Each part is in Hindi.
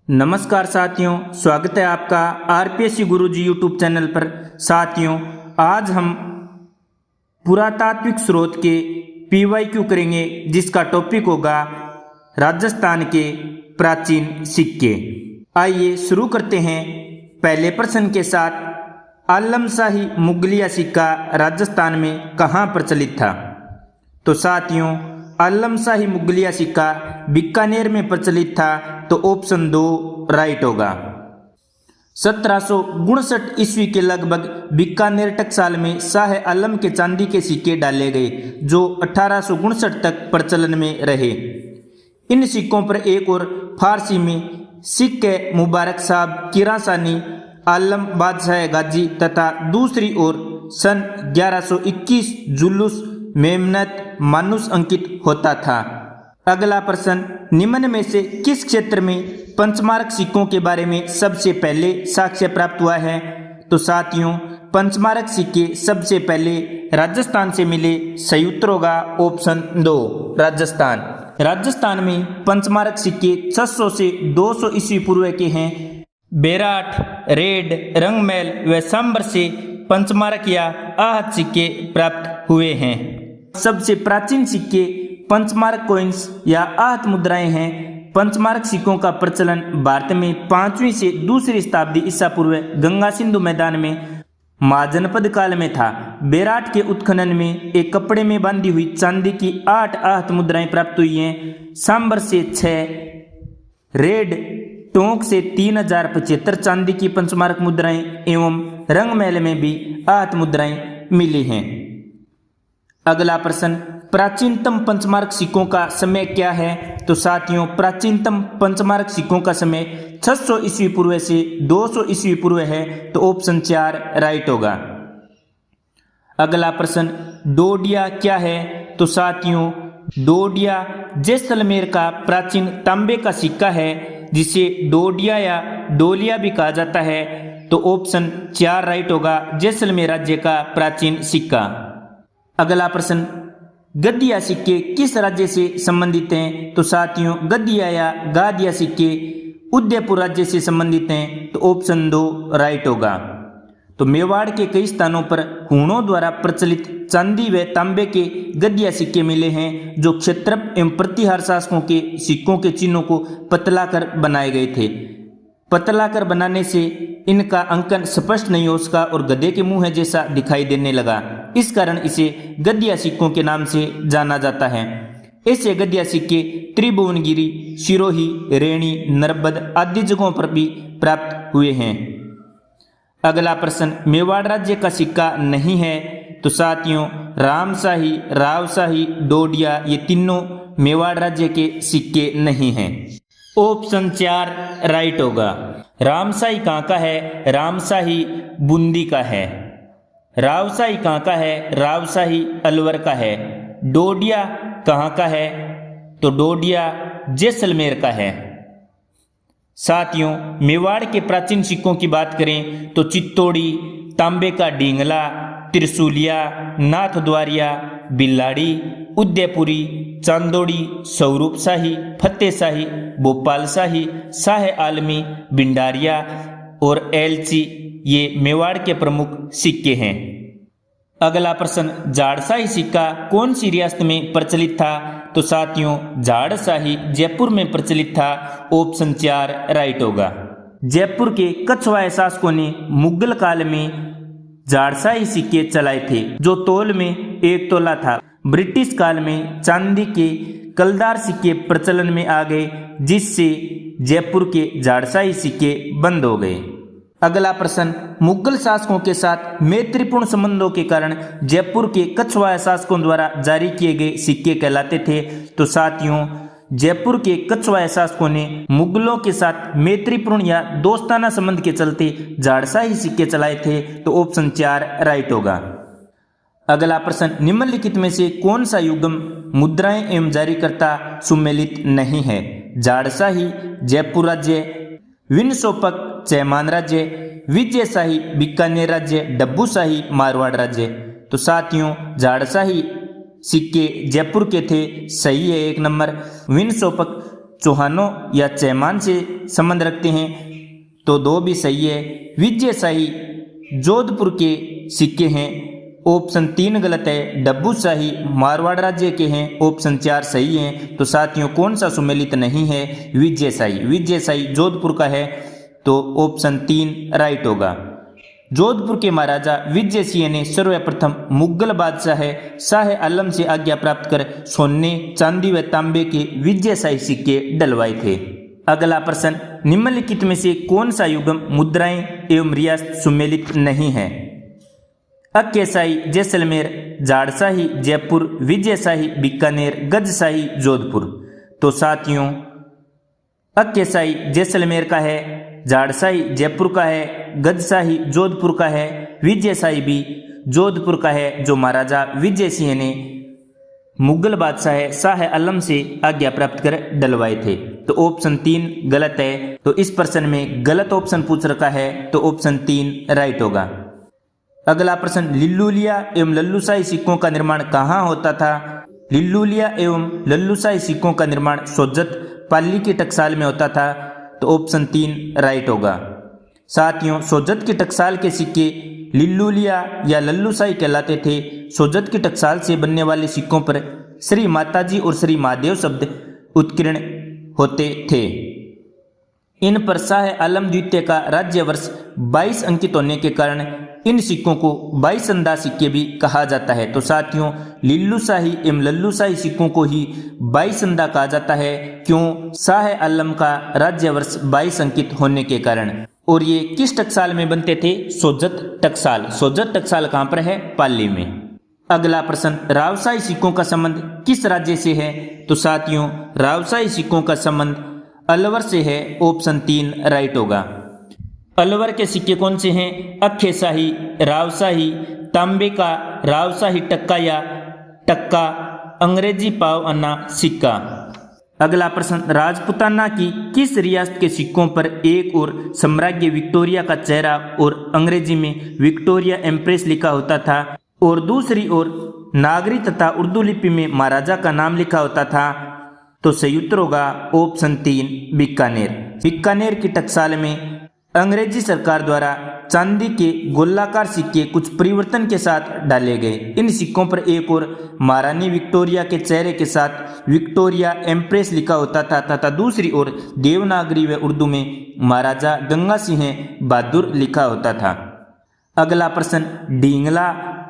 नमस्कार साथियों, स्वागत है आपका आरपीएससी गुरुजी यूट्यूब चैनल पर। साथियों, आज हम पुरातात्विक स्रोत के पीवाईक्यू करेंगे, जिसका टॉपिक होगा राजस्थान के प्राचीन सिक्के। आइए शुरू करते हैं पहले प्रश्न के साथ। आलमशाही मुगलिया सिक्का राजस्थान में कहाँ प्रचलित था? तो साथियों, आलमशाही मुगलिया सिक्का बीकानेर में प्रचलित था, तो ऑप्शन 2 राइट होगा। 1759 ईस्वी के लगभग बीकानेर टकसाल में शाह आलम के चांदी के सिक्के डाले गए, जो 1859 तक प्रचलन में रहे। इन सिक्कों पर एक और फारसी में सिक्के मुबारक साहब किरासानी आलम बादशाह गाजी तथा दूसरी ओर सन 1121 जुलूस मेमनत मानुस अंकित होता था। अगला प्रश्न, निम्न में से किस क्षेत्र में पंचमार्क सिक्कों के बारे में सबसे पहले साक्ष्य प्राप्त हुआ है? तो साथियों, पंचमार्क सिक्के सबसे पहले राजस्थान से मिले। सही उत्तर होगा ऑप्शन 2 राजस्थान। राजस्थान में पंचमार्क सिक्के 600 से 200 ईस्वी पूर्व के हैं। बेराठ, रेड, रंगमैल व सांबर से पंचमार्क या आहत सिक्के प्राप्त हुए हैं। सबसे प्राचीन सिक्के पंचमार्क कॉइन्स या आहत मुद्राएं हैं। पंचमार्क सिक्कों का प्रचलन भारत में 5वीं से 2री शताब्दी ईसा पूर्व गंगा सिंधु मैदान में महाजनपद काल में था। बेराट के उत्खनन में एक कपड़े में बांधी हुई चांदी की 8 आहत मुद्राएं प्राप्त हुई हैं। सांबर से 6, रेड टोंक से 3075 चांदी की पंचमार्क मुद्राएं एवं रंगमैल में भी आहत मुद्राएं मिली हैं। अगला प्रश्न, प्राचीनतम पंचमार्क सिक्कों का समय क्या है? तो साथियों, प्राचीनतम पंचमार्क सिक्कों का समय 600 ईस्वी पूर्व से 200 ईस्वी पूर्व है, तो ऑप्शन 4 राइट होगा। अगला प्रश्न, डोडिया क्या है? तो साथियों, डोडिया जैसलमेर का प्राचीन तांबे का सिक्का है, जिसे डोडिया या डोलिया भी कहा जाता है, तो ऑप्शन 4 राइट होगा। जैसलमेर राज्य का प्राचीन सिक्का। अगला प्रश्न, गद्दिया सिक्के किस राज्य से संबंधित हैं? तो साथियों, गद्दिया या गादिया सिक्के उदयपुर राज्य से संबंधित हैं, तो ऑप्शन 2 राइट होगा। तो मेवाड़ के कई स्थानों पर हूणों द्वारा प्रचलित चांदी व तांबे के गद्दिया सिक्के मिले हैं, जो क्षत्रप एवं प्रतिहार शासकों के सिक्कों के चिन्हों को पतला कर बनाए गए थे। पतला कर बनाने से इनका अंकन स्पष्ट नहीं हो सका और गधे के मुंह जैसा दिखाई देने लगा। इस कारण इसे गद्दिया सिक्कों के नाम से जाना जाता है। ऐसे गद्दिया सिक्के त्रिभुवनगिरी, सिरोही, रेणी, नर्बद आदि जगहों पर भी प्राप्त हुए हैं। अगला प्रश्न, मेवाड़ राज्य का सिक्का नहीं है? तो साथियों, रामशाही, रावशाही, डोडिया ये तीनों मेवाड़ राज्य के सिक्के नहीं हैं। ऑप्शन 4 राइट होगा। रामशाही कहाँ का है? रामशाही बूंदी का है। रावशाही कहाँ का है? रावशाही अलवर का है। डोडिया कहाँ का है? तो डोडिया जैसलमेर का है। साथियों, मेवाड़ के प्राचीन सिक्कों की बात करें तो चित्तौड़ी, तांबे का ढींगला, त्रिशूलिया, नाथद्वारिया, बिल्लाड़ी, उदयपुरी, चांदोड़ी, स्वरूपशाही, फतेहशाही, भोपालशाही, शाह आलमी, भिंडारिया और एलची ये मेवाड़ के प्रमुख सिक्के हैं। अगला प्रश्न, जाड़शाही सिक्का कौन सी रियासत में प्रचलित था? तो साथियों, जाड़शाही जयपुर में प्रचलित था। ऑप्शन 4 राइट होगा। जयपुर के कछवाए शासकों ने मुगल काल में जाड़शाही सिक्के चलाए थे, जो तौल में 1 तोला था। ब्रिटिश काल में चांदी के कलदार सिक्के प्रचलन में आ गए, जिससे जयपुर के जाड़शाही सिक्के बंद हो गए। अगला प्रश्न, मुगल शासकों के साथ मैत्रीपूर्ण संबंधों के कारण जयपुर के कछवाया शासकों द्वारा जारी किए गए सिक्के कहलाते थे। तो साथियों, जयपुर के कछवाया शासकों ने मुगलों के साथ मैत्रीपूर्ण या दोस्ताना संबंध के चलते जाड़शाही सिक्के चलाए थे, तो ऑप्शन 4 राइट होगा। अगला प्रश्न, निम्नलिखित में से कौन सा युग्म मुद्राएं एवं जारीकर्ता सुमेलित नहीं है? जाड़शाही जयपुर राज्य, विनशोपक चैमान राज्य, विजयशाही बीकानेर राज्य, डब्बूशाही मारवाड़ राज्य। तो साथियों, जाड़शाही सिक्के जयपुर के थे, सही है 1 नंबर। विनशोपक चौहानों या चैमान से संबंध रखते हैं तो 2 भी सही है। विजयशाही जोधपुर के सिक्के हैं, ऑप्शन 3 गलत है। डब्बूशाही मारवाड़ राज्य के हैं, ऑप्शन 4 सही है। तो साथियों कौन सा सुमेलित नहीं है? विजयशाही। विजयशाही जोधपुर का है तो ऑप्शन 3 राइट होगा। जोधपुर के महाराजा विजय सिंह ने सर्वप्रथम मुगल बादशाह शाह आलम से आज्ञा प्राप्त कर सोने, चांदी व तांबे के विजयशाही सिक्के डलवाए थे। अगला प्रश्न, निम्नलिखित में से कौन सा युग्म मुद्राएं एवं रियासत सुमेलित नहीं है? अक्केशाही जैसलमेर, जाड़शाही जयपुर, विजयशाही बीकानेर, गजशाही जोधपुर। तो साथियों अक्केशाही जैसलमेर का है, जाड़शाही जयपुर का है, गजशाही जोधपुर का है, विजयशाही भी जोधपुर का है, जो महाराजा विजय सिंह ने मुगल बादशाह शाह आलम से आज्ञा प्राप्त कर डलवाए थे। तो ऑप्शन 3 गलत है। तो इस प्रश्न में गलत ऑप्शन पूछ रखा है तो ऑप्शन 3 राइट होगा। अगला प्रश्न, लिल्लूलिया एवं लल्लूशाही सिक्कों का निर्माण कहाँ होता था? लिल्लूलिया एवं लल्लूशाही सिक्कों का निर्माण सोजत पाली की टकसाल में होता था। तो ऑप्शन 3 राइट होगा। साथियों सोजत की टकसाल के सिक्के लिल्लूलिया या लल्लूशाही कहलाते थे। सोजत की टकसाल से बनने वाले सिक्कों पर श्री माताजी और श्री महादेव शब्द उत्कीर्ण होते थे। इन पर शाह आलम द्वितीय का राज्य वर्ष 22 अंकित होने के कारण इन सिक्कों को 22 अंदा सिक्के भी कहा जाता है। तो साथियों लिल्लूशाही एवं लल्लूशाही सिक्कों को ही 22 अंदा कहा जाता है। क्यों? शाह आलम का राज्य वर्ष 22 अंकित होने के कारण। और ये किस टकसाल में बनते थे? सोजत टकसाल। सोजत टकसाल कहाँ पर है? पाली में। अगला प्रश्न, रावशाही सिक्कों का संबंध किस राज्य से है? तो साथियों रावशाही सिक्कों का संबंध अलवर से है। ऑप्शन 3 राइट होगा। अलवर के सिक्के कौन से हैं? अक्खेशाही, रावशाही, तांबे का रावशाही टक्का या टक्का, अंग्रेजी पाव अन्ना सिक्का। अगला प्रश्न, राजपुताना की किस रियासत के सिक्कों पर एक और सम्राज्ञी विक्टोरिया का चेहरा और अंग्रेजी में विक्टोरिया एम्प्रेस लिखा होता था और दूसरी ओर नागरी तथा उर्दू लिपि में महाराजा का नाम लिखा होता था? तो सही उत्तर होगा ऑप्शन 3 बीकानेर। बीकानेर की टकसाल में अंग्रेजी सरकार द्वारा चांदी के गोलाकार सिक्के कुछ परिवर्तन के साथ डाले गए। इन सिक्कों पर एक और महारानी विक्टोरिया के चेहरे के साथ विक्टोरिया एम्प्रेस लिखा होता था तथा दूसरी ओर देवनागरी व उर्दू में महाराजा गंगा सिंह बहादुर लिखा होता था। अगला प्रश्न, ढींगला,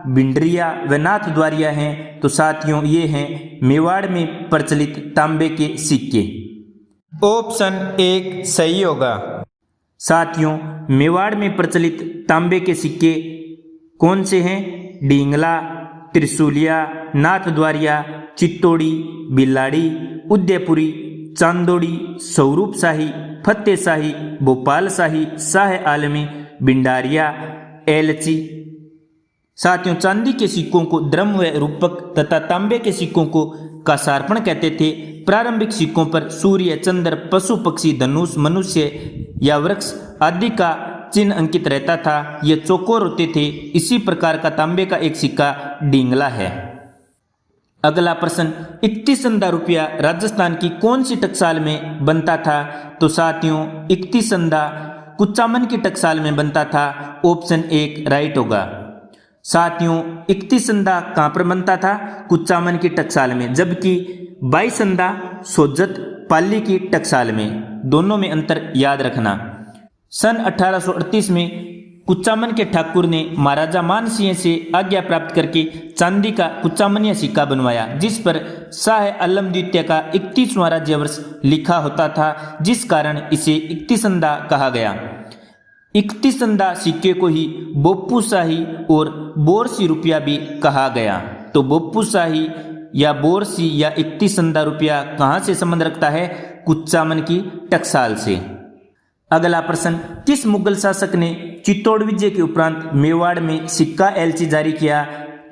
भिंडरिया व नाथ द्वारिया हैं। तो साथियों ये हैं मेवाड़ में प्रचलित तांबे के सिक्के। ऑप्शन 1 सही होगा। साथियों मेवाड़ में प्रचलित तांबे के सिक्के कौन से हैं? ढींगला, त्रिशूलिया, नाथ द्वारिया, चित्तौड़ी, बिलाड़ी, उदयपुरी, चांदोड़ी, स्वरूप शाही, फतेह शाही, भोपाल शाही, शाह आलमी, भिंडारिया, एलची। साथियों चांदी के सिक्कों को द्रम व रूपक तथा तांबे के सिक्कों को कासार्पण कहते थे। प्रारंभिक सिक्कों पर सूर्य, चंद्र, पशु, पक्षी, धनुष, मनुष्य या वृक्ष आदि का चिन्ह अंकित रहता था। ये चौकोर होते थे। इसी प्रकार का तांबे का एक सिक्का ढींगला है। अगला प्रश्न, 31 अंदा रुपया राजस्थान की कौन सी टकसाल में बनता था? तो साथियों 31 अंदा कुचामन की टकसाल में बनता था। ऑप्शन 1 राइट होगा। साथियों 31 अंदा कहाँ पर बनता था? कुचामन की टकसाल में, जबकि 22 अंदा सोजत पाली की टकसाल में। दोनों में अंतर याद रखना। सन 1838 में कुचामन के ठाकुर ने महाराजा मान सिंह से आज्ञा प्राप्त करके चांदी का कुचामनिया सिक्का बनवाया, जिस पर शाह आलम द्वितीय का 31वां राज्य वर्ष लिखा होता था, जिस कारण इसे 31 अंदा कहा गया। 31 अंदा सिक्के को ही बोप्पू शाही और बोरसी रुपया भी कहा गया। तो बोप्पू शाही या बोरसी या 31 अंदा रुपया कहाँ से संबंध रखता है? कुचामन की टकसाल से। अगला प्रश्न, किस मुगल शासक ने चित्तौड़ विजय के उपरांत मेवाड़ में सिक्का एलची जारी किया?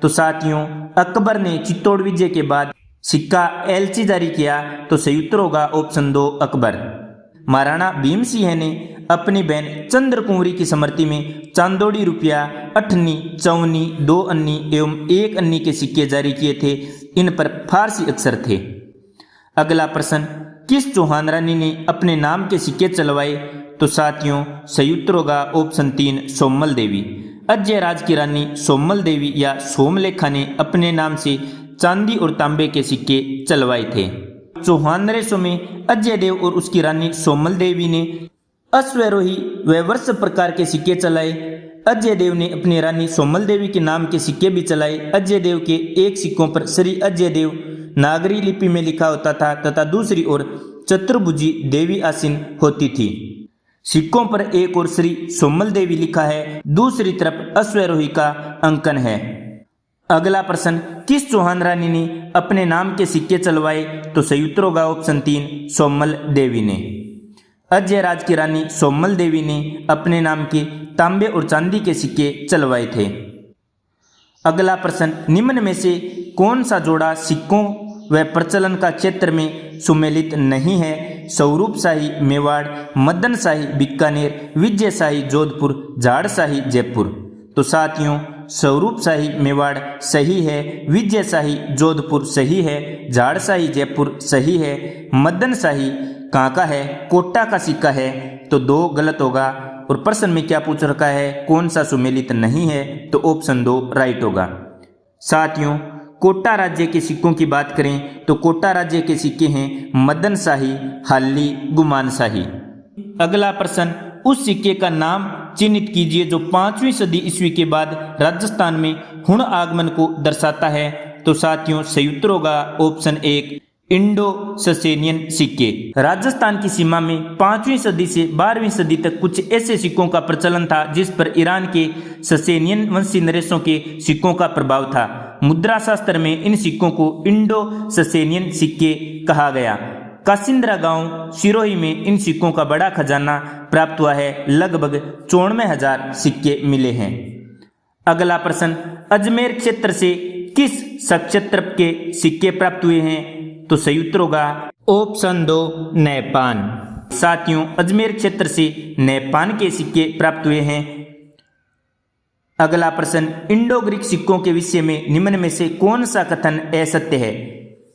तो साथियों अकबर ने चित्तौड़ विजय के बाद सिक्का एलची जारी किया। तो सही उत्तर होगा ऑप्शन 2 अकबर। महाराणा भीम सिंह ने अपनी बहन चंद्र कुंवरी की स्मृति में चांदोड़ी रुपया, अठन्नी, चौनी, 2 अन्नी एवं 1 अन्नी के सिक्के जारी किए थे। इन पर फारसी अक्षर थे। अगला प्रश्न, किस चौहान रानी ने अपने नाम के सिक्के चलवाए? तो साथियों सही उत्तर होगा ऑप्शन 3 सोमल देवी। अजय राज की रानी सोमल देवी या सोमलेखा ने अपने नाम से चांदी और तांबे के सिक्के चलवाए थे। चौहान नरेशों में अजय देव और उसकी रानी सोमल देवी ने अश्वारोही व वर्ष प्रकार के सिक्के चलाए। अजय देव ने अपनी रानी सोमल देवी के नाम के सिक्के भी चलाए। अजय देव के एक सिक्कों पर श्री अजय देव नागरी लिपि में लिखा होता था तथा दूसरी ओर चतुर्भुजी देवी आसीन होती थी। सिक्कों पर एक ओर श्री सोमल देवी लिखा है, दूसरी तरफ अश्वारोही का अंकन है। अगला प्रश्न, किस चौहान रानी ने अपने नाम के सिक्के चलवाए? तो सही उत्तर होगा ऑप्शन 3 सोमल देवी ने। अजय राज की रानी सोमल देवी ने अपने नाम के तांबे और चांदी के सिक्के चलवाए थे। अगला प्रश्न, निम्न में से कौन सा जोड़ा सिक्कों व प्रचलन का क्षेत्र में सुमेलित नहीं है? स्वरूपशाही मेवाड़, मदनशाही बीकानेर, विजयशाही जोधपुर, झाड़शाही जयपुर। तो साथियों स्वरूपशाही मेवाड़ सही है, विजयशाही जोधपुर सही है, झाड़शाही जयपुर सही है, मदनशाही कहाँ का है? कोटा का सिक्का है। तो 2 गलत होगा। और प्रश्न में क्या पूछ रखा है? कौन सा सुमेलित नहीं है? तो ऑप्शन 2 राइट होगा। साथियों कोटा राज्य के सिक्कों की बात करें तो कोटा राज्य के सिक्के हैं मदनशाही, हाली, गुमानशाही। अगला प्रश्न, उस सिक्के का नाम चिन्हित कीजिए जो 5वीं सदी ईस्वी के बाद राजस्थान में हुण आगमन को दर्शाता है। तो साथियों सही उत्तर होगा ऑप्शन 1 इंडो ससेनियन सिक्के। राजस्थान की सीमा में 5वीं सदी से 12वीं सदी तक कुछ ऐसे सिक्कों का प्रचलन था जिस पर ईरान के ससेनियन वंशी नरेशों के सिक्कों का प्रभाव था। मुद्रा शास्त्र में इन सिक्कों को इंडो ससेनियन सिक्के कहा गया। कासिंद्रा गांव सिरोही में इन सिक्कों का बड़ा खजाना प्राप्त हुआ है। लगभग 94,000 सिक्के मिले हैं। अगला प्रश्न, अजमेर क्षेत्र से किस सक्षेत्र के सिक्के प्राप्त हुए हैं? तो सही उत्तर होगा ऑप्शन 2 नेपान। साथियों अजमेर क्षेत्र से नेपान के सिक्के प्राप्त हुए हैं। अगला प्रश्न, इंडो ग्रीक सिक्कों के विषय में निम्न में से कौन सा कथन असत्य है?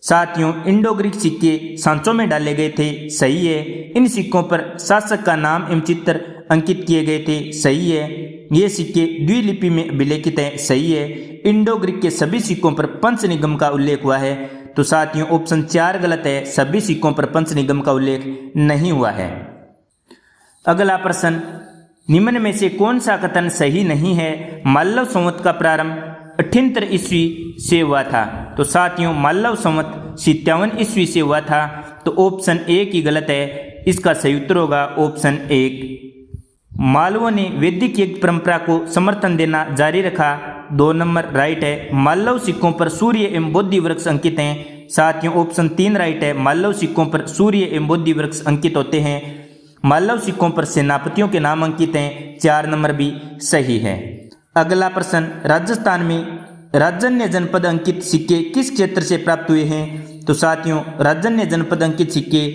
साथियों इंडो ग्रीक सिक्के सांचों में डाले गए थे, सही है। इन सिक्कों पर शासक का नाम एवं चित्र अंकित किए गए थे, सही है। ये सिक्के द्विलिपि में अभिलेखित हैं, सही है। इंडो ग्रीक के सभी सिक्कों पर पंच निगम का उल्लेख हुआ है। तो साथियों ऑप्शन 4 गलत है, सभी सिक्कों पर पंच निगम का उल्लेख नहीं हुआ है। अगला प्रश्न, निम्न में से कौन सा कथन सही नहीं है? मालव संवत का प्रारंभ 78 ईस्वी से हुआ था। तो साथियों मालव संवत 57 ईस्वी से हुआ था। तो ऑप्शन 1 ही गलत है, इसका सही उत्तर होगा ऑप्शन 1। मालवों ने वैदिक यज्ञ परंपरा को समर्थन देना जारी रखा, 2 नंबर राइट है। मालव सिक्कों पर सूर्य एवं बोधि वृक्ष अंकित हैं। साथियों ऑप्शन 3 राइट है, मालव सिक्कों पर सूर्य एवं बोधि वृक्ष अंकित होते हैं। मालव सिक्कों पर सेनापतियों के नाम अंकित हैं, 4 नंबर भी सही है। अगला प्रश्न, राजस्थान में राजन्य जनपद अंकित सिक्के किस क्षेत्र से प्राप्त हुए हैं? तो साथियों राजन्य जनपद अंकित सिक्के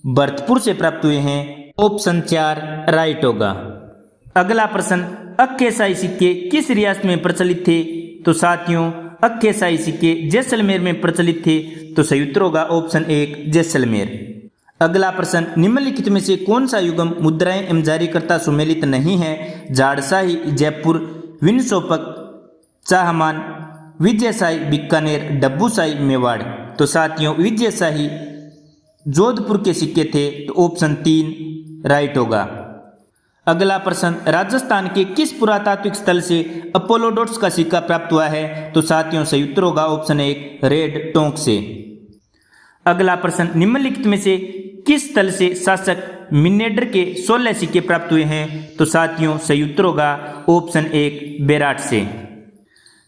भरतपुर से प्राप्त हुए हैं, ऑप्शन 4 राइट होगा। अगला प्रश्न, अक्केशाही सिक्के किस रियासत में प्रचलित थे? तो साथियों अक्केशाही सिक्के जैसलमेर में प्रचलित थे। तो सही उत्तर होगा ऑप्शन 1 जैसलमेर। अगला प्रश्न, निम्नलिखित में से कौन सा युगम मुद्राएं एवं जारीकर्ता सुमेलित नहीं है? झाड़शाही जयपुर, विनसोपक चाहमान, विजयशाही बीकानेर, डब्बूशाही मेवाड़। तो साथियों विजयशाही जोधपुर के सिक्के थे। तो ऑप्शन 3 राइट होगा। अगला प्रश्न, राजस्थान के किस पुरातात्विक स्थल से अपोलोडोट्स का सिक्का प्राप्त हुआ है? तो साथियों सही उत्तर होगा ऑप्शन 1 रेड टोंक से। अगला प्रश्न, निम्नलिखित में से किस स्थल से शासक मिनेडर के 16 सिक्के प्राप्त हुए हैं? तो साथियों सही उत्तर होगा ऑप्शन 1 बेराट से।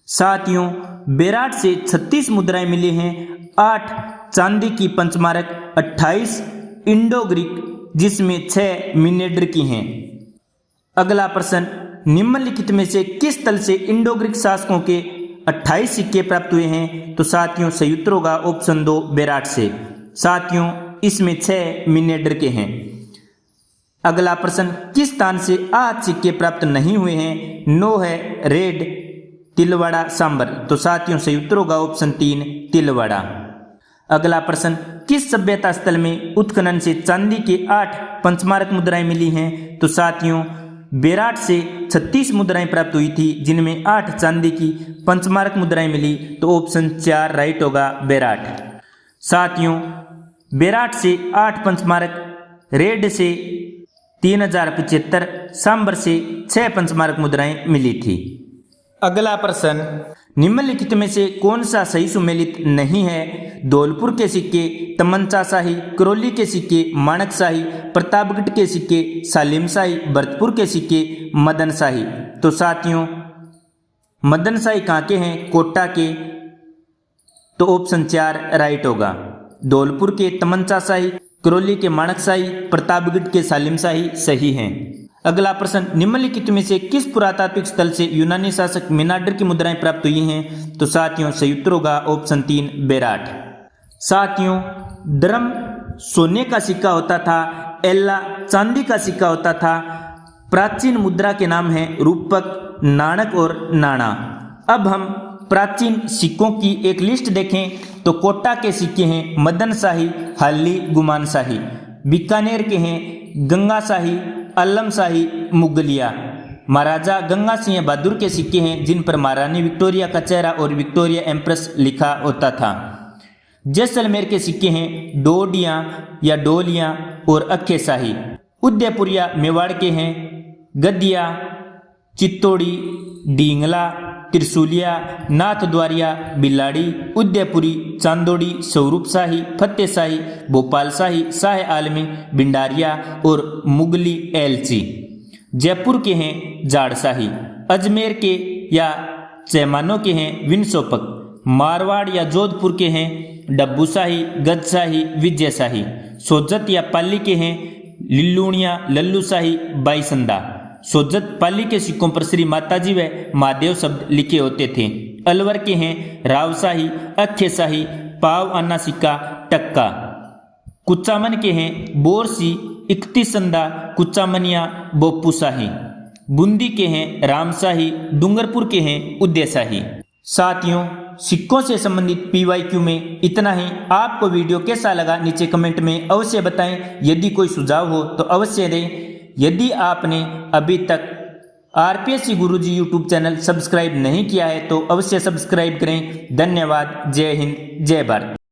साथियों बेराट से 36 मुद्राएं मिली हैं, 8 चांदी की पंचमारक, 28 इंडो ग्रीक जिसमें 6 मिनेडर की हैं। अगला प्रश्न, निम्नलिखित में से किस स्थल से इंडो ग्रीक शासकों के 28 सिक्के प्राप्त हुए हैं? तो साथियों सही उत्तर होगा ऑप्शन 2 बेराट से। साथियों इसमें 6 मिनेडर के हैं। अगला प्रश्न, किस स्थान से 8 सिक्के प्राप्त नहीं हुए हैं? 9 है रेड तिलवाड़ा सांबर। तो साथियों सही उत्तर होगा ऑप्शन 3 तिलवाड़ा। अगला प्रश्न, किस सभ्यता स्थल में उत्खनन से चांदी के 8 पंचमारक मुद्राएं मिली हैं? तो साथियों बेराट से 36 मुद्राएं प्राप्त हुई थी, जिनमें 8 चांदी की पंचमारक मुद्राएं मिली। तो ऑप्शन 4 राइट होगा बेराट। साथियों बेराट से 8 पंचमारक, रेड से 3075, सांबर से 6 पंचमारक मुद्राएं मिली थी। अगला प्रश्न, निम्नलिखित में से कौन सा सही सुमेलित नहीं है? धौलपुर के सिक्के तमंचा शाही, करौली के सिक्के माणक शाही, प्रतापगढ़ के सिक्के सालिम शाही, भरतपुर के सिक्के मदन शाही। तो साथियों मदन शाही कहाँ के हैं? कोटा के। तो ऑप्शन 4 राइट होगा। धौलपुर के तमंचा शाही, करौली के माणक शाही, प्रतापगढ़ के सालिम शाही सही हैं। अगला प्रश्न, निम्नलिखित में से किस पुरातात्विक स्थल से यूनानी शासक मेनांडर की मुद्राएं प्राप्त हुई हैं? तो साथियों सही उत्तर होगा ऑप्शन 3 बेराट। साथियों द्रम सोने का सिक्का होता था, एल्ला चांदी का सिक्का होता था। प्राचीन मुद्रा के नाम हैं रूपक, नाणक और नाणा। अब हम प्राचीन सिक्कों की एक लिस्ट देखें तो कोटा के सिक्के हैं मदन शाही, हाली, गुमान शाही। बीकानेर के हैं गंगा शाही, अल्लम शाही, मुगलिया। महाराजा गंगा सिंह बहादुर के सिक्के हैं जिन पर महारानी विक्टोरिया का चेहरा और विक्टोरिया एम्प्रेस लिखा होता था। जैसलमेर के सिक्के हैं डोडियाँ या डोलियाँ और अक्खे शाही। उदयपुरिया मेवाड़ के हैं गद्दिया, चित्तौड़ी, डींगला, त्रिशूलिया, नाथद्वारिया, बिलाड़ी, उदयपुरी, चांदोड़ी, स्वरूप शाही, फतेह शाही, भोपाल शाही, शाह आलमी, भिंडारिया और मुगली एलची। जयपुर के हैं जाड़ शाही। अजमेर के या चैमानों के हैं विनसोपक। मारवाड़ या जोधपुर के हैं डब्बू शाही, गज शाही, विजय शाही। सोजत या पाली के हैं लिल्लूणिया, लल्लू शाही, बाईसंदा। सोजत पाली के सिक्कों पर श्री माताजी व महादेव शब्द लिखे होते थे। अलवर के हैं रावशाही, अक्खे शाही, पाव आना सिक्का, टक्का। कुचामन के हैं बोरसी, इकतीसंदा, कुचामनिया, बोप्पू शाही। बूंदी के हैं रामशाही, डूंगरपुर के हैं उदय शाही। साथियों सिक्कों से संबंधित PYQ में इतना ही। आपको वीडियो कैसा लगा नीचे कमेंट में अवश्य बताएं। यदि कोई सुझाव हो तो अवश्य दें। यदि आपने अभी तक RPSC गुरुजी यूट्यूब चैनल सब्सक्राइब नहीं किया है तो अवश्य सब्सक्राइब करें। धन्यवाद। जय हिंद, जय भारत।